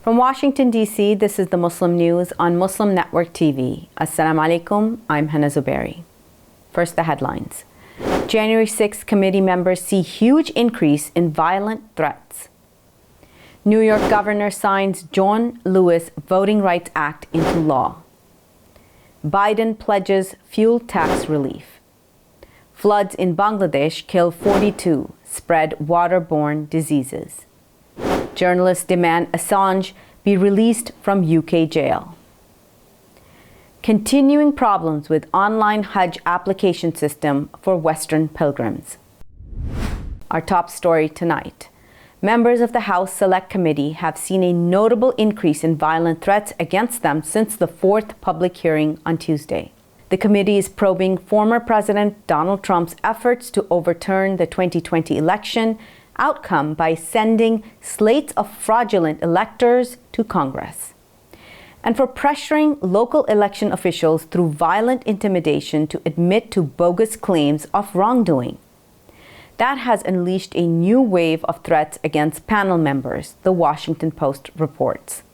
From Washington, D.C., this is the Muslim News on Muslim Network TV. Assalamu alaikum, I'm Hena Zuberi. First, the headlines. January 6th committee members see huge increase in violent threats. New York governor signs John Lewis Voting Rights Act into law. Biden pledges fuel tax relief. Floods in Bangladesh kill 42, spread waterborne diseases. Journalists demand Assange be released from UK jail. Continuing problems with online Hajj application system for Western pilgrims. Our top story tonight. Members of the House Select Committee have seen a notable increase in violent threats against them since the fourth public hearing on Tuesday. The committee is probing former President Donald Trump's efforts to overturn the 2020 election outcome by sending slates of fraudulent electors to Congress, and for pressuring local election officials through violent intimidation to admit to bogus claims of wrongdoing. That has unleashed a new wave of threats against panel members, the Washington Post reports.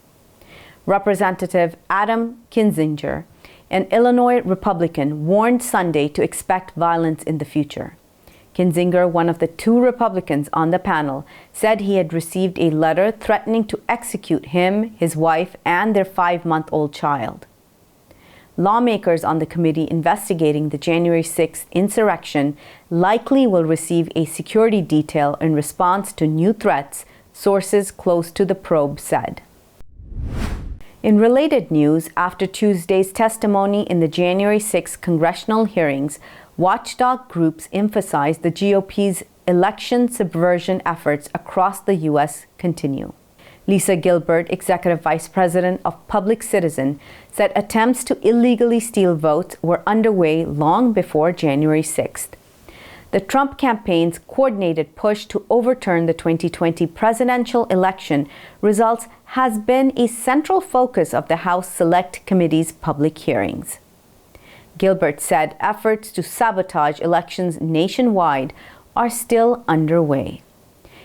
Representative Adam Kinzinger, an Illinois Republican, warned Sunday to expect violence in the future. Kinzinger, one of the two Republicans on the panel, said he had received a letter threatening to execute him, his wife, and their 5-month-old child. Lawmakers on the committee investigating the January 6th insurrection likely will receive a security detail in response to new threats, sources close to the probe said. In related news, after Tuesday's testimony in the January 6th congressional hearings, watchdog groups emphasized the GOP's election subversion efforts across the U.S. continue. Lisa Gilbert, Executive Vice President of Public Citizen, said attempts to illegally steal votes were underway long before January 6th. The Trump campaign's coordinated push to overturn the 2020 presidential election results has been a central focus of the House Select Committee's public hearings. Gilbert said efforts to sabotage elections nationwide are still underway.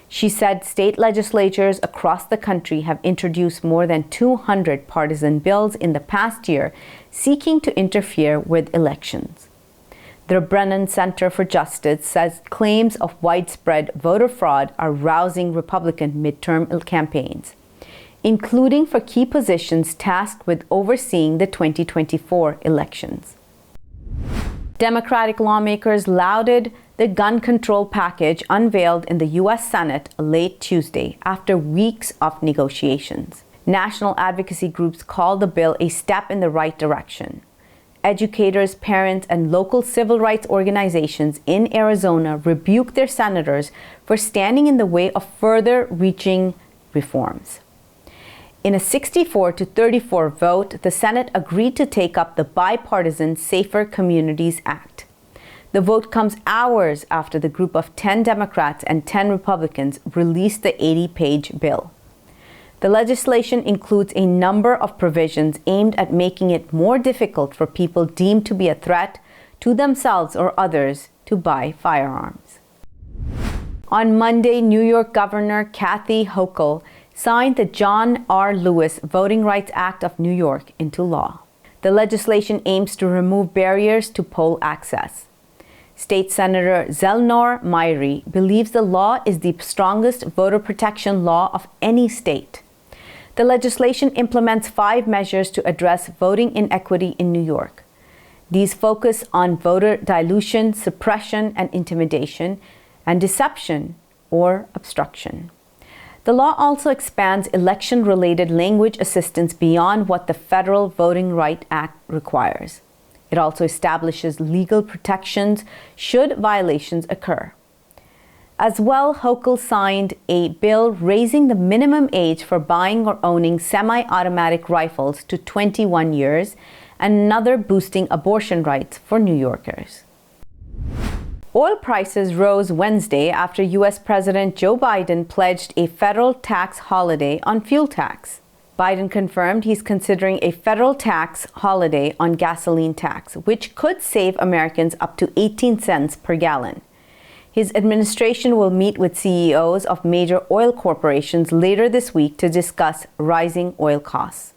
She said state legislatures across the country have introduced more than 200 partisan bills in the past year seeking to interfere with elections. The Brennan Center for Justice says claims of widespread voter fraud are rousing Republican midterm campaigns, including for key positions tasked with overseeing the 2024 elections. Democratic lawmakers lauded the gun control package unveiled in the U.S. Senate late Tuesday after weeks of negotiations. National advocacy groups called the bill a step in the right direction. Educators, parents, and local civil rights organizations in Arizona rebuked their senators for standing in the way of further-reaching reforms. In a 64-34 vote, the Senate agreed to take up the bipartisan Safer Communities Act. The vote comes hours after the group of 10 Democrats and 10 Republicans released the 80-page bill. The legislation includes a number of provisions aimed at making it more difficult for people deemed to be a threat to themselves or others to buy firearms. On Monday, New York Governor Kathy Hochul signed the John R. Lewis Voting Rights Act of New York into law. The legislation aims to remove barriers to poll access. State Senator Zelnor Myrie believes the law is the strongest voter protection law of any state. The legislation implements 5 measures to address voting inequity in New York. These focus on voter dilution, suppression and intimidation, and deception or obstruction. The law also expands election-related language assistance beyond what the Federal Voting Rights Act requires. It also establishes legal protections should violations occur. As well, Hochul signed a bill raising the minimum age for buying or owning semi-automatic rifles to 21 years, and another boosting abortion rights for New Yorkers. Oil prices rose Wednesday after U.S. President Joe Biden pledged a federal tax holiday on fuel tax. Biden confirmed he's considering a federal tax holiday on gasoline tax, which could save Americans up to 18 cents per gallon. His administration will meet with CEOs of major oil corporations later this week to discuss rising oil costs.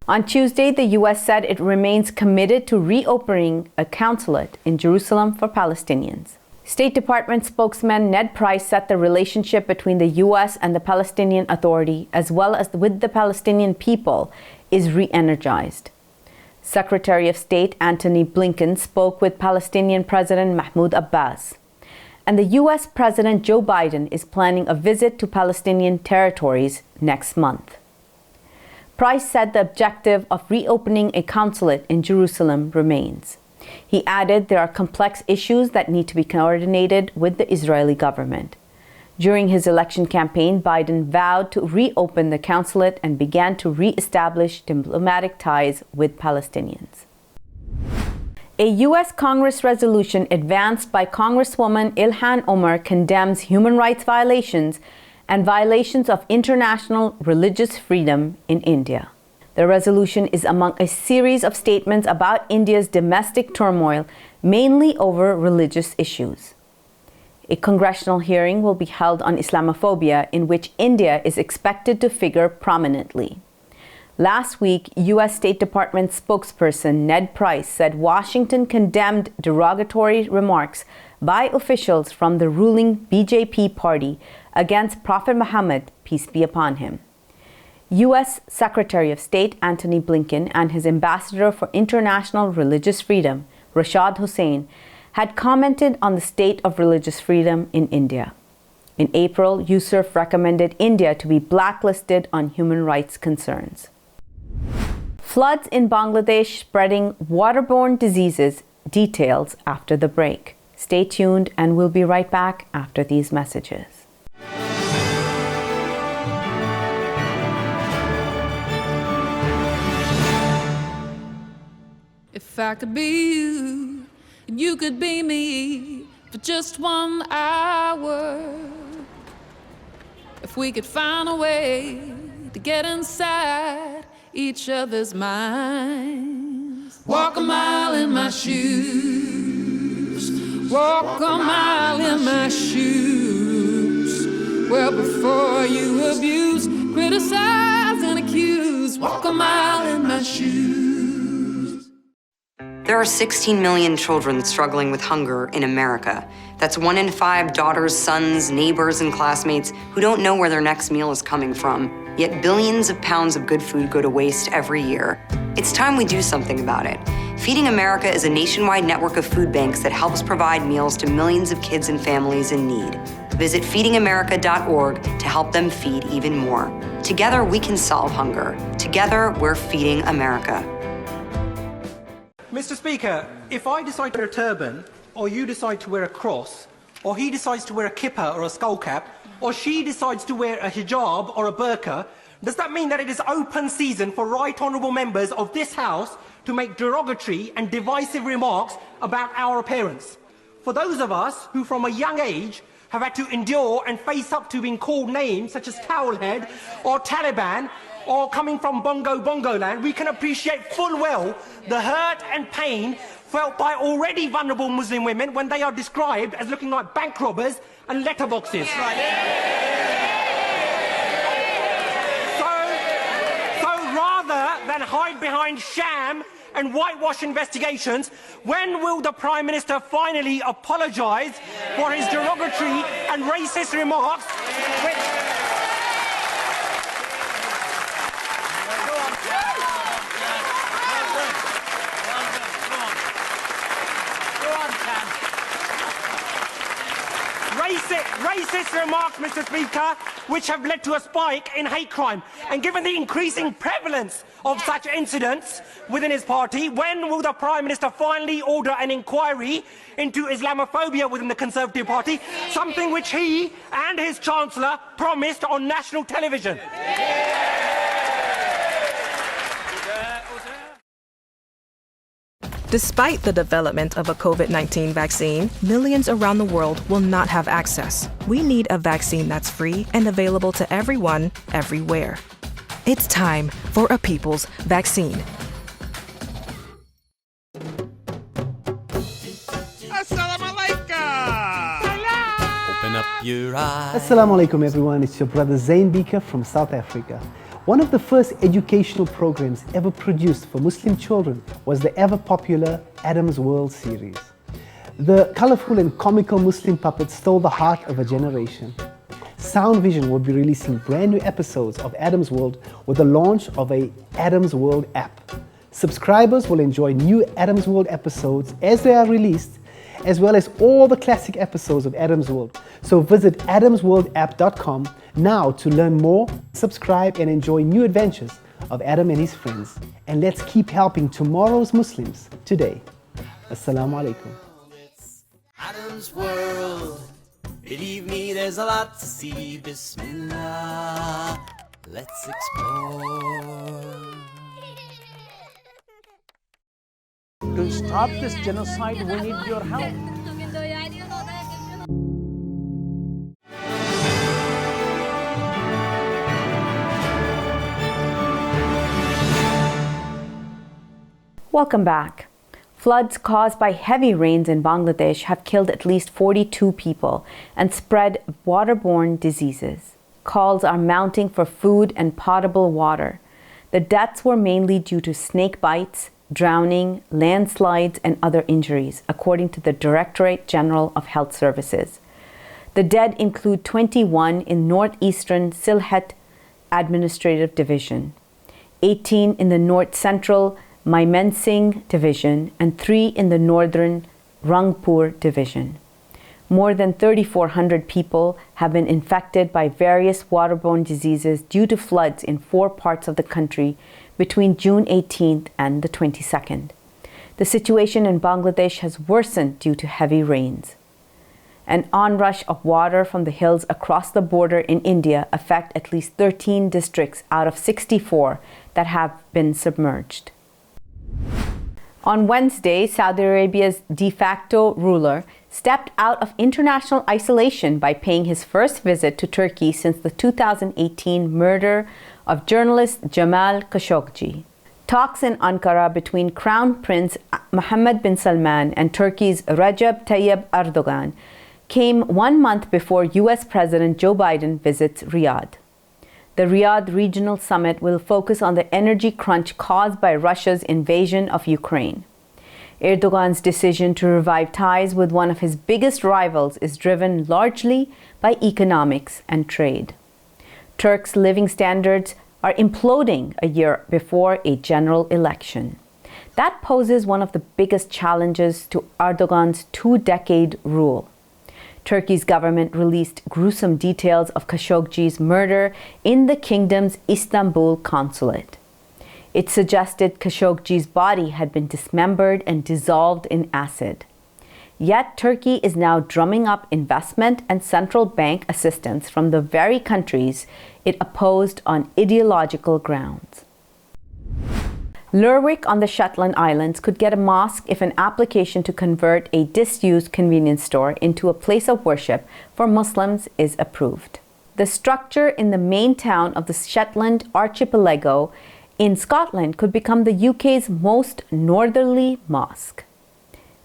On Tuesday, the U.S. said it remains committed to reopening a consulate in Jerusalem for Palestinians. State Department spokesman Ned Price said the relationship between the U.S. and the Palestinian Authority, as well as with the Palestinian people, is re-energized. Secretary of State Antony Blinken spoke with Palestinian President Mahmoud Abbas. And the U.S. President Joe Biden is planning a visit to Palestinian territories next month. Price said the objective of reopening a consulate in Jerusalem remains. He added there are complex issues that need to be coordinated with the Israeli government. During his election campaign, Biden vowed to reopen the consulate and began to re-establish diplomatic ties with Palestinians. A U.S. Congress resolution advanced by Congresswoman Ilhan Omar condemns human rights violations and violations of international religious freedom in India. The resolution is among a series of statements about India's domestic turmoil, mainly over religious issues. A congressional hearing will be held on Islamophobia, in which India is expected to figure prominently. Last week, U.S. State Department spokesperson Ned Price said Washington condemned derogatory remarks by officials from the ruling BJP party against Prophet Muhammad, peace be upon him. U.S. Secretary of State Antony Blinken and his ambassador for international religious freedom, Rashad Hussain, had commented on the state of religious freedom in India. In April, Yusuf recommended India to be blacklisted on human rights concerns. Floods in Bangladesh spreading waterborne diseases. Details after the break. Stay tuned, and we'll be right back after these messages. If I could be you, and you could be me for just 1 hour. If we could find a way to get inside each other's minds. Walk a mile in my shoes. Walk a mile in my shoes. Well, before you abuse, criticize, and accuse. Walk a mile in my shoes. There are 16 million children struggling with hunger in America. That's 1 in 5 daughters, sons, neighbors, and classmates who don't know where their next meal is coming from. Yet billions of pounds of good food go to waste every year. It's time we do something about it. Feeding America is a nationwide network of food banks that helps provide meals to millions of kids and families in need. Visit feedingamerica.org to help them feed even more. Together, we can solve hunger. Together, we're feeding America. Mr. Speaker, if I decide to wear a turban, or you decide to wear a cross, or he decides to wear a kippah or a skull cap, or she decides to wear a hijab or a burqa, does that mean that it is open season for right honourable members of this House to make derogatory and divisive remarks about our appearance? For those of us who from a young age have had to endure and face up to being called names such as Towelhead or Taliban, or coming from Bongo land, we can appreciate full well the hurt and pain felt by already vulnerable Muslim women when they are described as looking like bank robbers and letterboxes. So rather than hide behind sham and whitewash investigations, when will the Prime Minister finally apologise for his derogatory and racist remarks? Racist remarks, Mr. Speaker, which have led to a spike in hate crime. And given the increasing prevalence of such incidents within his party, when will the Prime Minister finally order an inquiry into Islamophobia within the Conservative Party, something which he and his Chancellor promised on national television? Despite the development of a COVID-19 vaccine, millions around the world will not have access. We need a vaccine that's free and available to everyone, everywhere. It's time for a people's vaccine. Assalamu alaikum! your eyes. Assalamu alaikum everyone, it's your brother Zain Bika from South Africa. One of the first educational programs ever produced for Muslim children was the ever popular Adam's World series. The colorful and comical Muslim puppets stole the heart of a generation. Sound Vision will be releasing brand new episodes of Adam's World with the launch of a Adam's World app. Subscribers will enjoy new Adam's World episodes as they are released, as well as all the classic episodes of Adam's World. So visit adamsworldapp.com now to learn more, subscribe and enjoy new adventures of Adam and his friends. And let's keep helping tomorrow's Muslims today. Assalamu alaikum. Adam's World. Believe me, there's a lot to see. Bismillah. Let's explore. To stop this genocide, we need your help. Welcome back. Floods caused by heavy rains in Bangladesh have killed at least 42 people and spread waterborne diseases. Calls are mounting for food and potable water. The deaths were mainly due to snake bites, drowning, landslides, and other injuries, according to the Directorate General of Health Services. The dead include 21 in northeastern Sylhet Administrative Division, 18 in the north-central Mymensingh Division, and 3 in the northern Rangpur Division. More than 3,400 people have been infected by various waterborne diseases due to floods in 4 parts of the country between June 18th and the 22nd. The situation in Bangladesh has worsened due to heavy rains. An onrush of water from the hills across the border in India affect at least 13 districts out of 64 that have been submerged. On Wednesday, Saudi Arabia's de facto ruler stepped out of international isolation by paying his first visit to Turkey since the 2018 murder of journalist Jamal Khashoggi. Talks in Ankara between Crown Prince Mohammed bin Salman and Turkey's Recep Tayyip Erdogan came 1 month before US President Joe Biden visits Riyadh. The Riyadh Regional Summit will focus on the energy crunch caused by Russia's invasion of Ukraine. Erdogan's decision to revive ties with one of his biggest rivals is driven largely by economics and trade. Turks' living standards are imploding a year before a general election. That poses one of the biggest challenges to Erdogan's 2-decade rule. Turkey's government released gruesome details of Khashoggi's murder in the kingdom's Istanbul consulate. It suggested Khashoggi's body had been dismembered and dissolved in acid. Yet Turkey is now drumming up investment and central bank assistance from the very countries it opposed on ideological grounds. Lerwick on the Shetland Islands could get a mosque if an application to convert a disused convenience store into a place of worship for Muslims is approved. The structure in the main town of the Shetland archipelago in Scotland could become the UK's most northerly mosque.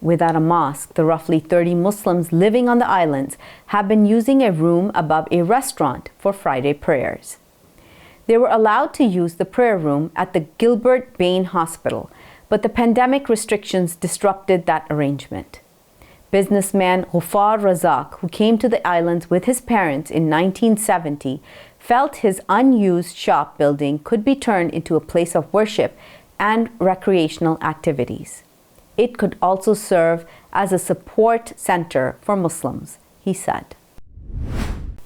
Without a mosque, the roughly 30 Muslims living on the islands have been using a room above a restaurant for Friday prayers. They were allowed to use the prayer room at the Gilbert Bain Hospital, but the pandemic restrictions disrupted that arrangement. Businessman Ghuffar Razak, who came to the islands with his parents in 1970, felt his unused shop building could be turned into a place of worship and recreational activities. It could also serve as a support center for Muslims, he said.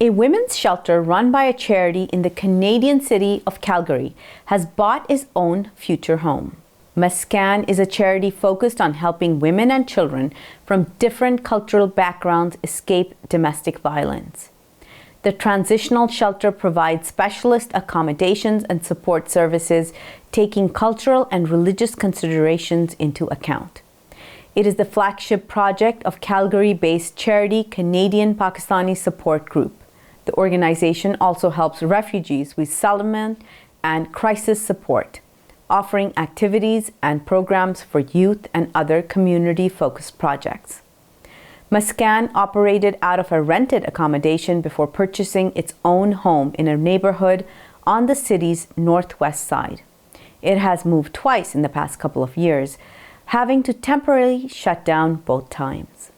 A women's shelter run by a charity in the Canadian city of Calgary has bought its own future home. Mascan is a charity focused on helping women and children from different cultural backgrounds escape domestic violence. The transitional shelter provides specialist accommodations and support services, taking cultural and religious considerations into account. It is the flagship project of Calgary-based charity Canadian Pakistani Support Group. The organization also helps refugees with settlement and crisis support, offering activities and programs for youth and other community-focused projects. Mosque operated out of a rented accommodation before purchasing its own home in a neighborhood on the city's northwest side. It has moved twice in the past couple of years, having to temporarily shut down both times.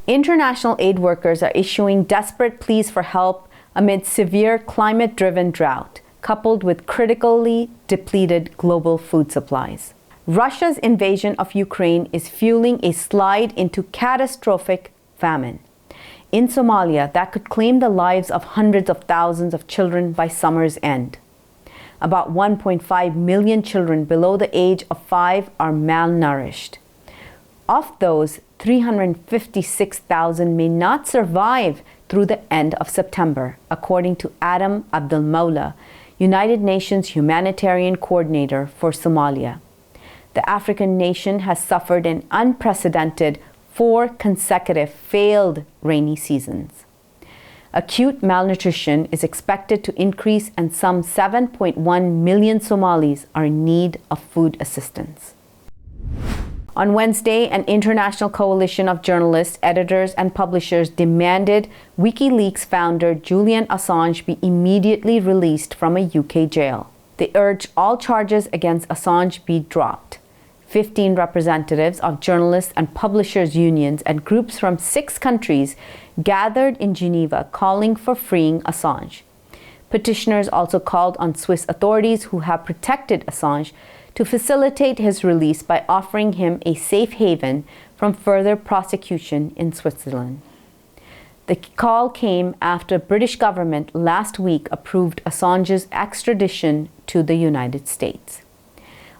International aid workers are issuing desperate pleas for help amid severe climate-driven drought, coupled with critically depleted global food supplies. Russia's invasion of Ukraine is fueling a slide into catastrophic famine in Somalia that could claim the lives of hundreds of thousands of children by summer's end. About 1.5 million children below the age of 5 are malnourished. Of those, 356,000 may not survive through the end of September, according to Adam Abdelmoula, United Nations Humanitarian Coordinator for Somalia. The African nation has suffered an unprecedented 4 consecutive failed rainy seasons. Acute malnutrition is expected to increase, and some 7.1 million Somalis are in need of food assistance. On Wednesday, an international coalition of journalists, editors, and publishers demanded WikiLeaks founder Julian Assange be immediately released from a UK jail. They urged all charges against Assange be dropped. 15 representatives of journalists and publishers unions and groups from 6 countries gathered in Geneva calling for freeing Assange. Petitioners also called on Swiss authorities who have protected Assange to facilitate his release by offering him a safe haven from further prosecution in Switzerland. The call came after the British government last week approved Assange's extradition to the United States.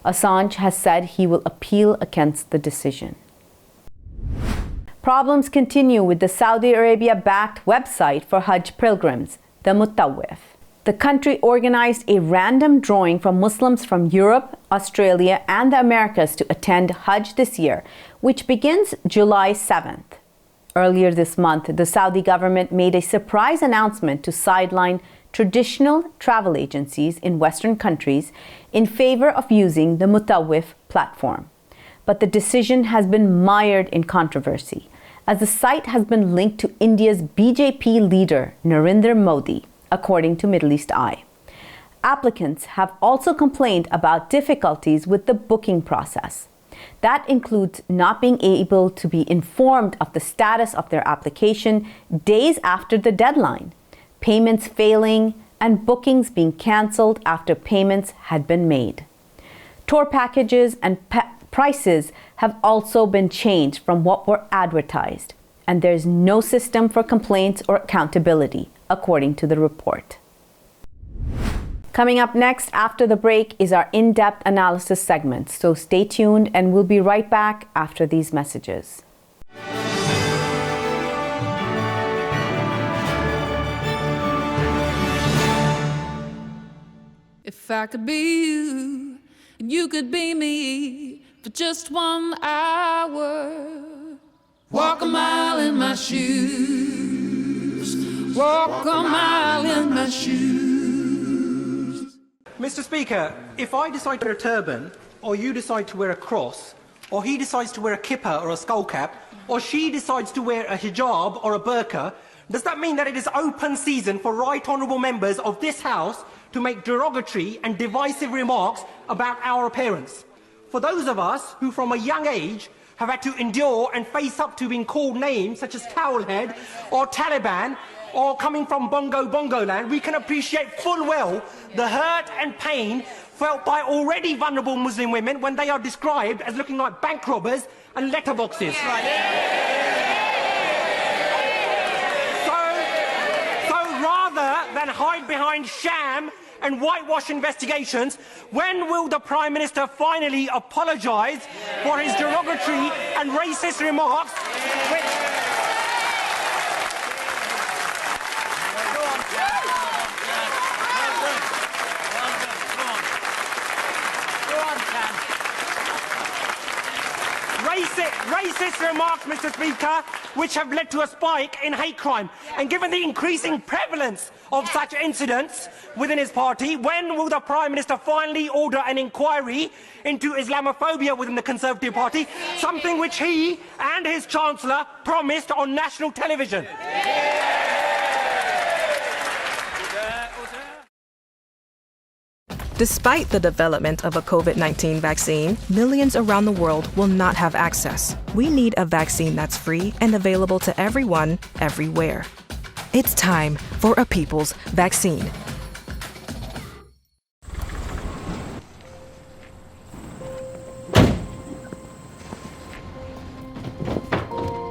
Assange has said he will appeal against the decision. Problems continue with the Saudi Arabia-backed website for Hajj pilgrims, the Mutawif. The country organized a random drawing for Muslims from Europe, Australia, and the Americas to attend Hajj this year, which begins July 7th. Earlier this month, the Saudi government made a surprise announcement to sideline traditional travel agencies in Western countries in favor of using the Mutawif platform. But the decision has been mired in controversy, as the site has been linked to India's BJP leader, Narendra Modi, according to Middle East Eye. Applicants have also complained about difficulties with the booking process. That includes not being able to be informed of the status of their application days after the deadline, payments failing, and bookings being cancelled after payments had been made. Tour packages and prices have also been changed from what were advertised, and there's no system for complaints or accountability, according to the report. Coming up next after the break is our in-depth analysis segment, so stay tuned and we'll be right back after these messages. If I could be you, and you could be me for just 1 hour, walk a mile in my shoes, walk a mile in my shoes. Mr. Speaker, if I decide to wear a turban, or you decide to wear a cross, or he decides to wear a kippah or a skull cap, or she decides to wear a hijab or a burqa, does that mean that it is open season for right honourable members of this House to make derogatory and divisive remarks about our appearance? For those of us who from a young age have had to endure and face up to being called names such as Towelhead or Taliban, or coming from Bongo land, we can appreciate full well the hurt and pain felt by already vulnerable Muslim women when they are described as looking like bank robbers and letterboxes. So rather than hide behind sham and whitewash investigations, when will the Prime Minister finally apologise for his derogatory and racist remarks? racist remarks, Mr. Speaker, which have led to a spike in hate crime. And given the increasing prevalence of such incidents within his party, when will the Prime Minister finally order an inquiry into Islamophobia within the Conservative Party, something which he and his Chancellor promised on national television? Despite the development of a COVID-19 vaccine, millions around the world will not have access. We need a vaccine that's free and available to everyone, everywhere. It's time for a people's vaccine.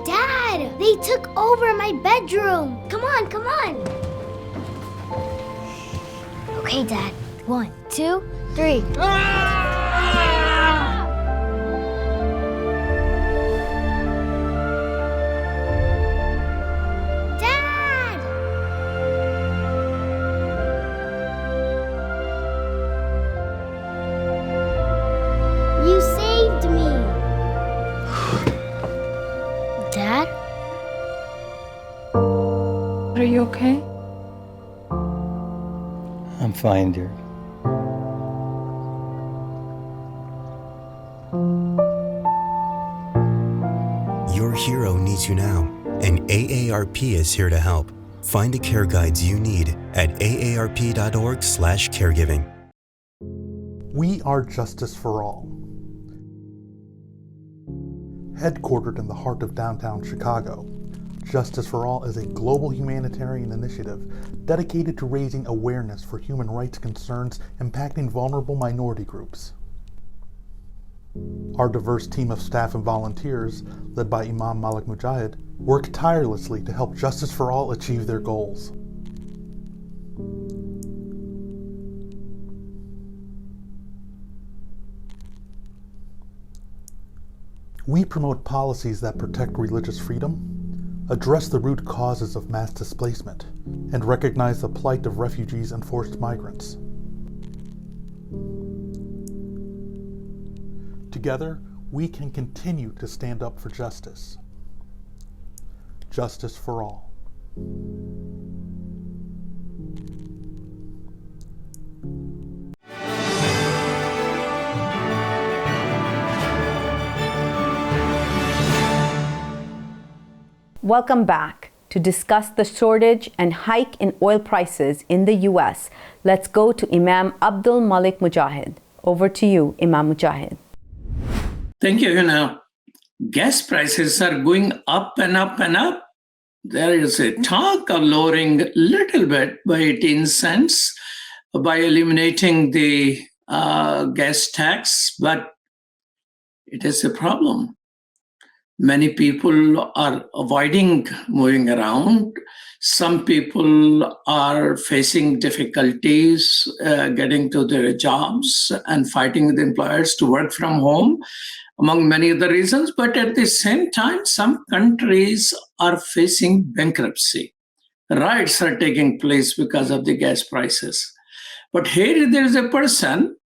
Dad, they took over my bedroom. Come on, come on. Okay, Dad. 1, 2, 3. Dad! You saved me. Dad? Are you okay? I'm fine, dear. Your hero needs you now, and AARP is here to help. Find the care guides you need at aarp.org/caregiving. We are Justice for All. Headquartered in the heart of downtown Chicago, Justice for All is a global humanitarian initiative dedicated to raising awareness for human rights concerns impacting vulnerable minority groups. Our diverse team of staff and volunteers, led by Imam Malik Mujahid, work tirelessly to help Justice for All achieve their goals. We promote policies that protect religious freedom, address the root causes of mass displacement, and recognize the plight of refugees and forced migrants. Together, we can continue to stand up for justice. Justice for all. Welcome back. To discuss the shortage and hike in oil prices in the US, let's go to Imam Abdul Malik Mujahid. Over to you, Imam Mujahid. Thank you, Hena. Gas prices are going up and up and up. There is a talk of lowering a little bit by 18 cents by eliminating the gas tax, but it is a problem. Many people are avoiding moving around. Some people are facing difficulties getting to their jobs and fighting with employers to work from home, among many other reasons. But at the same time, some countries are facing bankruptcy. Riots are taking place because of the gas prices. But here there is a person.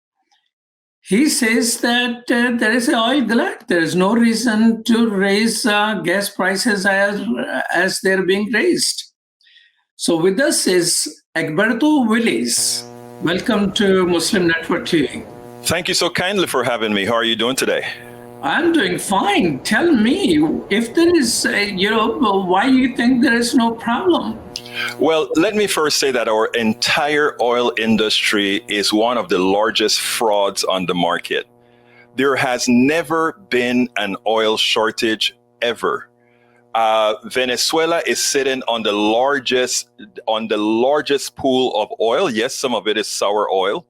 He says that there is an oil glut. There is no reason to raise gas prices as they're being raised. So with us is Egberto Willies. Welcome to Muslim Network TV. Thank you so kindly for having me. How are you doing today? I'm doing fine. Tell me, if there is, why you think there is no problem? Well, let me first say that our entire oil industry is one of the largest frauds on the market. There has never been an oil shortage ever. Venezuela is sitting on the largest pool of oil. Yes, some of it is sour oil.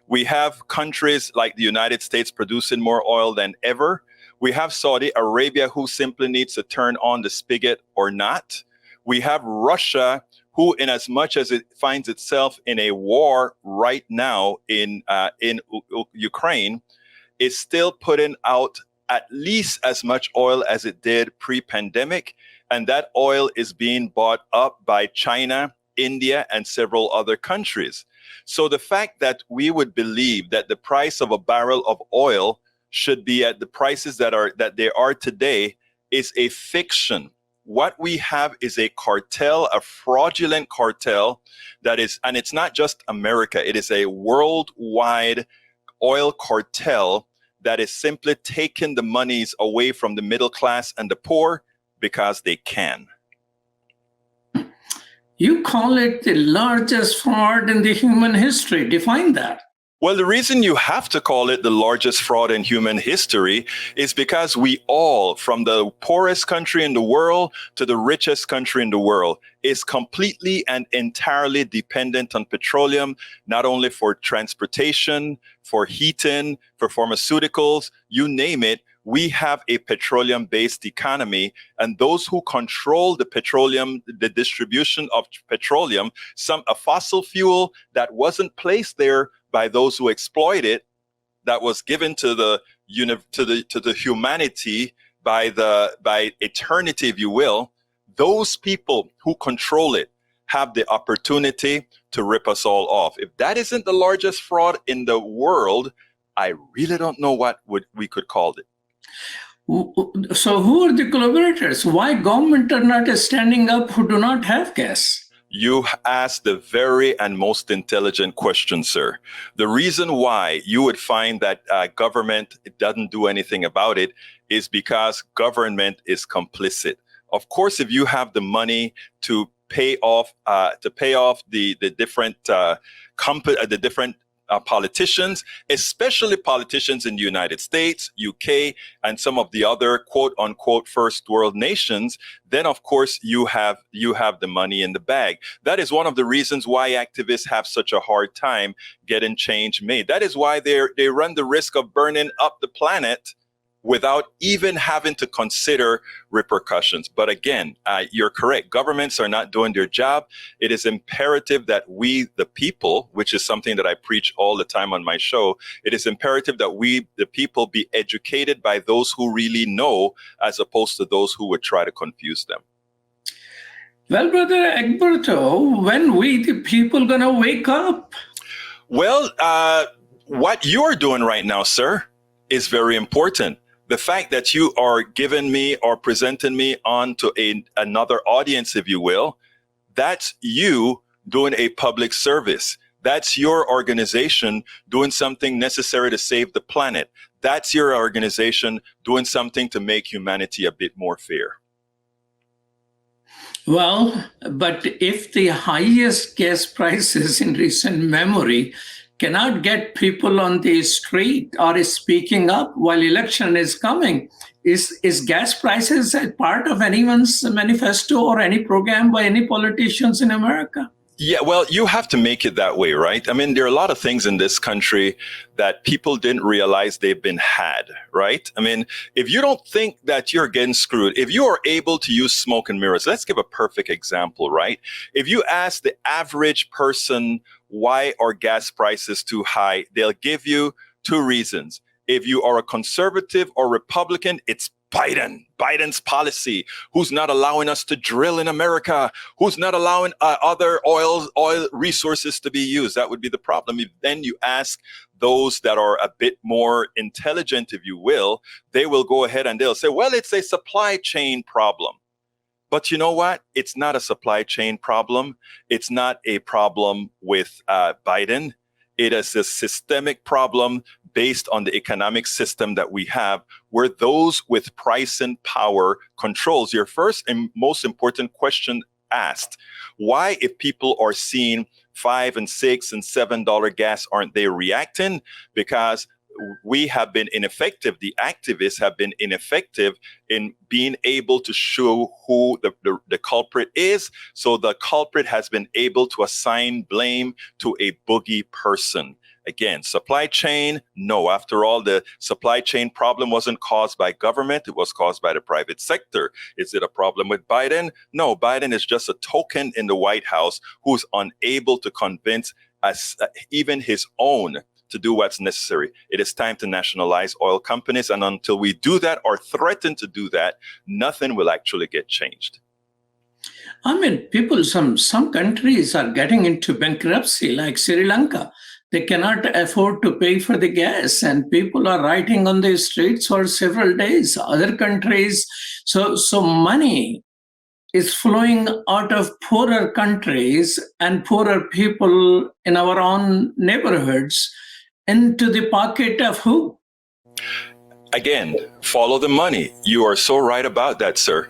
We have countries like the United States producing more oil than ever. We have Saudi Arabia, who simply needs to turn on the spigot or not. We have Russia, who, in as much as it finds itself in a war right now in Ukraine, is still putting out at least as much oil as it did pre-pandemic. And that oil is being bought up by China, India, and several other countries. So the fact that we would believe that the price of a barrel of oil should be at the prices that they are today is a fiction. What we have is a cartel, a fraudulent cartel that is, and it's not just America, it is a worldwide oil cartel that is simply taking the monies away from the middle class and the poor because they can. You call it the largest fraud in the human history. Define that. Well, the reason you have to call it the largest fraud in human history is because we all, from the poorest country in the world to the richest country in the world, is completely and entirely dependent on petroleum, not only for transportation, for heating, for pharmaceuticals, you name it. We have a petroleum-based economy, and those who control the petroleum, the distribution of petroleum, a fossil fuel that wasn't placed there by those who exploit it, that was given to the humanity by eternity, if you will. Those people who control it have the opportunity to rip us all off. If that isn't the largest fraud in the world, I really don't know what we could call it. So who are the collaborators? Why government are not standing up who do not have gas? You asked the very and most intelligent question, sir. The reason why you would find that government doesn't do anything about it is because government is complicit. Of course, if you have the money to pay off the different politicians, especially politicians in the United States, UK, and some of the other quote unquote first world nations, then of course you have the money in the bag. That is one of the reasons why activists have such a hard time getting change made. That is why they run the risk of burning up the planet without even having to consider repercussions. But again, you're correct. Governments are not doing their job. It is imperative that we, the people, which is something that I preach all the time on my show, it is imperative that we, the people, be educated by those who really know, as opposed to those who would try to confuse them. Well, Brother Egberto, when we, the people, gonna wake up? Well, what you're doing right now, sir, is very important. The fact that you are giving me or presenting me on to another audience, if you will, that's you doing a public service. That's your organization doing something necessary to save the planet. That's your organization doing something to make humanity a bit more fair. Well, but if the highest gas prices in recent memory cannot get people on the street or is speaking up while election is coming, is gas prices a part of anyone's manifesto or any program by any politicians in America? Yeah, well, you have to make it that way, right? I mean, there are a lot of things in this country that people didn't realize they've been had, right? I mean, if you don't think that you're getting screwed, if you are able to use smoke and mirrors, let's give a perfect example, right? If you ask the average person, why are gas prices too high? They'll give you two reasons. If you are a conservative or Republican, it's Biden's policy, who's not allowing us to drill in America, who's not allowing other oil resources to be used. That would be the problem. If then you ask those that are a bit more intelligent, if you will, they will go ahead and they'll say, well, it's a supply chain problem. But you know what? It's not a supply chain problem. It's not a problem with Biden. It is a systemic problem based on the economic system that we have, where those with price and power controls. Your first and most important question asked, why, if people are seeing $5 and $6 and $7 gas, aren't they reacting? Because we have been ineffective. The activists have been ineffective in being able to show who the culprit is. So the culprit has been able to assign blame to a boogie person. Again, supply chain, no. After all, the supply chain problem wasn't caused by government. It was caused by the private sector. Is it a problem with Biden? No, Biden is just a token in the White House who's unable to convince even his own to do what's necessary. It is time to nationalize oil companies. And until we do that or threaten to do that, nothing will actually get changed. I mean, people, some countries are getting into bankruptcy, like Sri Lanka. They cannot afford to pay for the gas, and people are rioting on the streets for several days. Other countries, so money is flowing out of poorer countries and poorer people in our own neighborhoods into the pocket of who? Again, follow the money. You are so right about that, sir.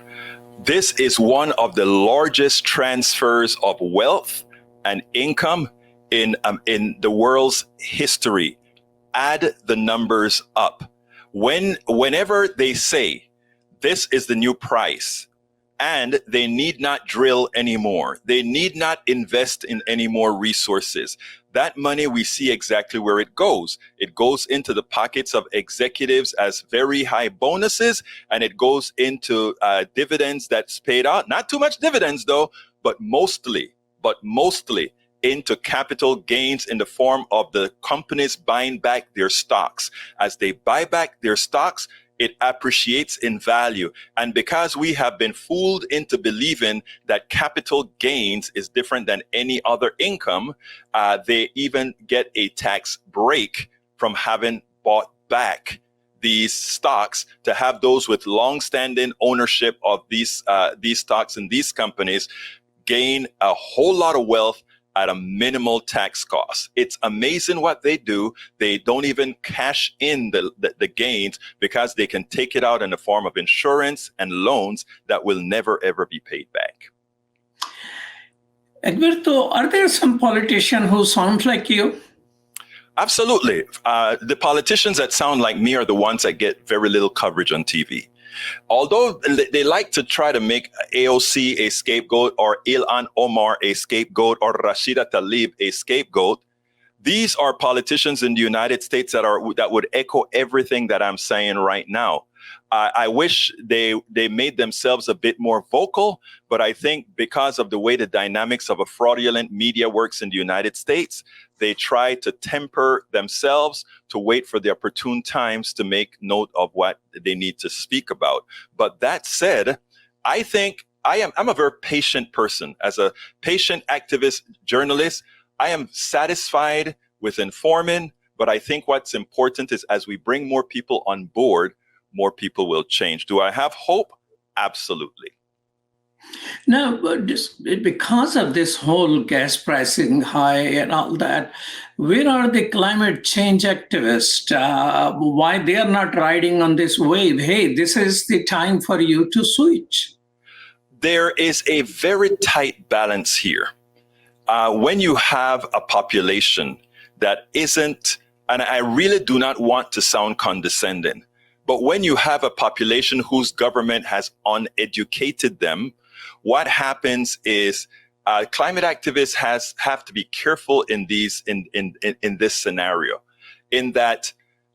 This is one of the largest transfers of wealth and income in the world's history. Add the numbers up. Whenever they say this is the new price, and they need not drill anymore, they need not invest in any more resources, that money, we see exactly where it goes. It goes into the pockets of executives as very high bonuses, and it goes into dividends that's paid out. Not too much dividends though, but mostly into capital gains in the form of the companies buying back their stocks. As they buy back their stocks, it appreciates in value. And because we have been fooled into believing that capital gains is different than any other income, they even get a tax break from having bought back these stocks, to have those with long-standing ownership of these stocks and these companies gain a whole lot of wealth at a minimal tax cost. It's amazing what they do. They don't even cash in the gains, because they can take it out in the form of insurance and loans that will never, ever be paid back. Egberto, are there some politicians who sound like you? Absolutely. The politicians that sound like me are the ones that get very little coverage on TV. Although they like to try to make AOC a scapegoat, or Ilhan Omar a scapegoat, or Rashida Tlaib a scapegoat, these are politicians in the United States that would echo everything that I'm saying right now. I wish they made themselves a bit more vocal, but I think because of the way the dynamics of a fraudulent media works in the United States, they try to temper themselves to wait for the opportune times to make note of what they need to speak about. But that said, I think I'm a very patient person. As a patient activist journalist, I am satisfied with informing, but I think what's important is, as we bring more people on board, more people will change. Do I have hope? Absolutely. Now, because of this whole gas pricing high and all that, where are the climate change activists? Why they are not riding on this wave? Hey, this is the time for you to switch. There is a very tight balance here. When you have a population that isn't, and I really do not want to sound condescending, but when you have a population whose government has uneducated them, what happens is climate activists have to be careful in this scenario, in that,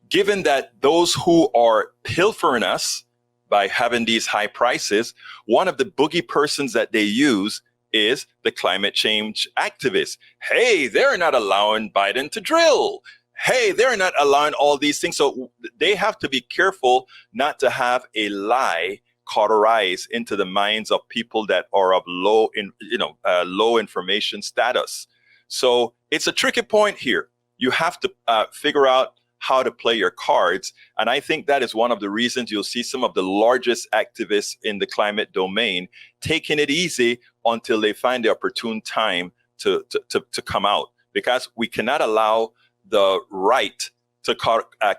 given that those who are pilfering us by having these high prices, one of the boogie persons that they use is the climate change activists. Hey, they're not allowing Biden to drill. Hey, they're not allowing all these things. So they have to be careful not to have a lie cauterize into the minds of people that are of low information status. So it's a tricky point here. You have to figure out how to play your cards. And I think that is one of the reasons you'll see some of the largest activists in the climate domain taking it easy until they find the opportune time to come out. Because we cannot allow the right to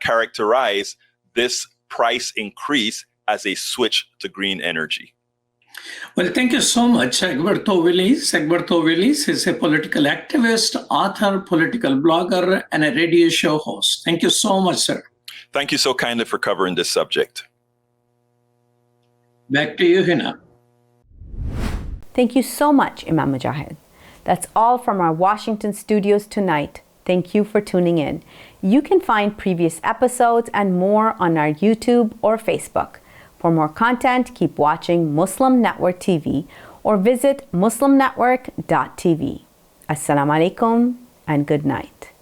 characterize this price increase as a switch to green energy. Well, thank you so much, Egberto Willies. Egberto Willies is a political activist, author, political blogger, and a radio show host. Thank you so much, sir. Thank you so kindly for covering this subject. Back to you, Hena. Thank you so much, Imam Mujahid. That's all from our Washington studios tonight. Thank you for tuning in. You can find previous episodes and more on our YouTube or Facebook. For more content, keep watching Muslim Network TV or visit muslimnetwork.tv. Assalamu alaikum and good night.